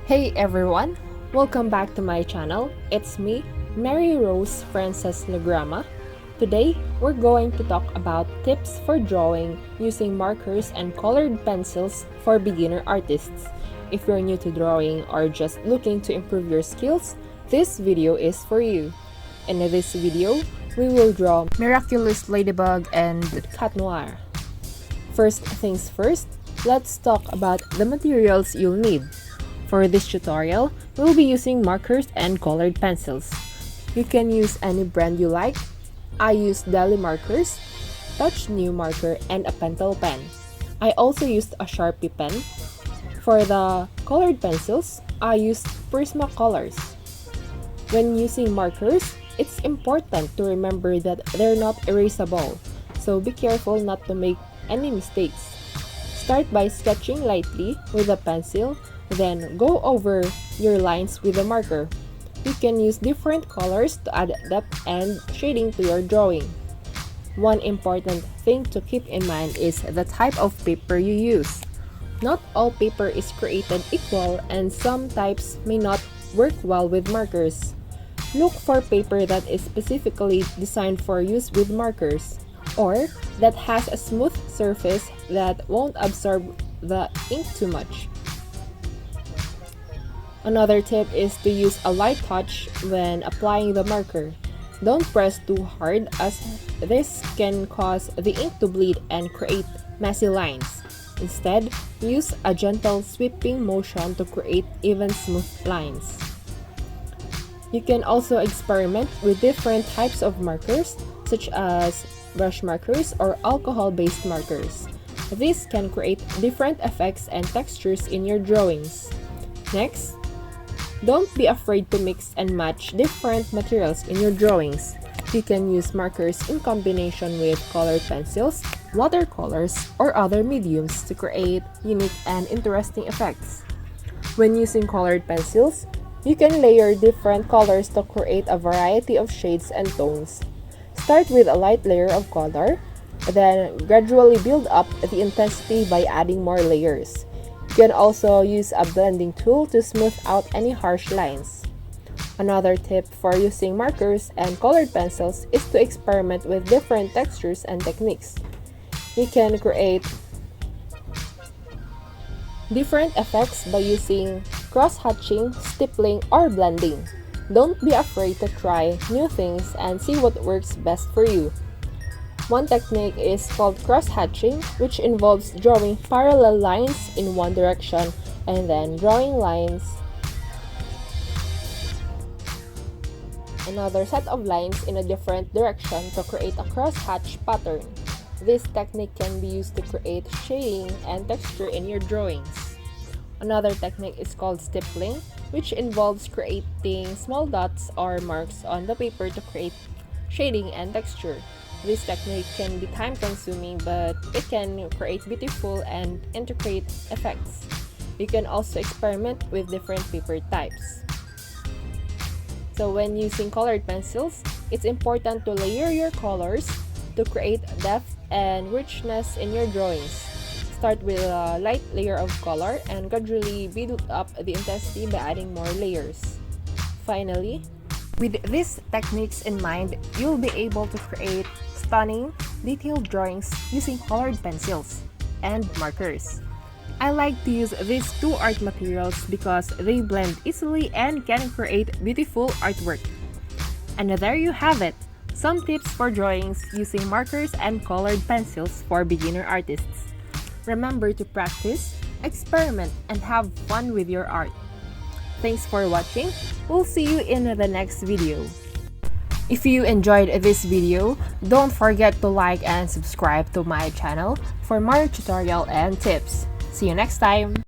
Hey everyone! Welcome back to my channel. It's me, Mary Rose Frances Legrama. Today, we're going to talk about tips for drawing using markers and colored pencils for beginner artists. If you're new to drawing or just looking to improve your skills, this video is for you. In this video, we will draw Miraculous LadyBug and Cat Noir. First things first, let's talk about the materials you'll need. For this tutorial, we'll be using markers and colored pencils. You can use any brand you like. I use Deli markers, Touch New marker, and a pentel pen. I also used a Sharpie pen. For the colored pencils, I used Prismacolors. When using markers, it's important to remember that they're not erasable, so be careful not to make any mistakes. Start by sketching lightly with a pencil, then go over your lines with a marker. You can use different colors to add depth and shading to your drawing. One important thing to keep in mind is the type of paper you use. Not all paper is created equal, and some types may not work well with markers. Look for paper that is specifically designed for use with markers, or that has a smooth surface that won't absorb the ink too much. Another tip is to use a light touch when applying the marker. Don't press too hard, as this can cause the ink to bleed and create messy lines. Instead, use a gentle sweeping motion to create even smooth lines. You can also experiment with different types of markers, such as brush markers or alcohol-based markers. These can create different effects and textures in your drawings. Next, don't be afraid to mix and match different materials in your drawings. You can use markers in combination with colored pencils, watercolors, or other mediums to create unique and interesting effects. When using colored pencils, you can layer different colors to create a variety of shades and tones. Start with a light layer of color, then gradually build up the intensity by adding more layers. You can also use a blending tool to smooth out any harsh lines. Another tip for using markers and colored pencils is to experiment with different textures and techniques. You can create different effects by using cross-hatching, stippling, or blending. Don't be afraid to try new things and see what works best for you. One technique is called cross-hatching, which involves drawing parallel lines in one direction and then drawing lines another set of lines in a different direction to create a cross-hatch pattern. This technique can be used to create shading and texture in your drawings. Another technique is called stippling, which involves creating small dots or marks on the paper to create shading and texture. This technique can be time-consuming, but it can create beautiful and intricate effects. You can also experiment with different paper types. So when using colored pencils, it's important to layer your colors to create depth and richness in your drawings. Start with a light layer of color and gradually build up the intensity by adding more layers. Finally, with these techniques in mind, you'll be able to create stunning, detailed drawings using colored pencils and markers. I like to use these two art materials because they blend easily and can create beautiful artwork. And there you have it, some tips for drawings using markers and colored pencils for beginner artists. Remember to practice, experiment, and have fun with your art. Thanks for watching. We'll see you in the next video. If you enjoyed this video, don't forget to like and subscribe to my channel for more tutorial and tips. See you next time!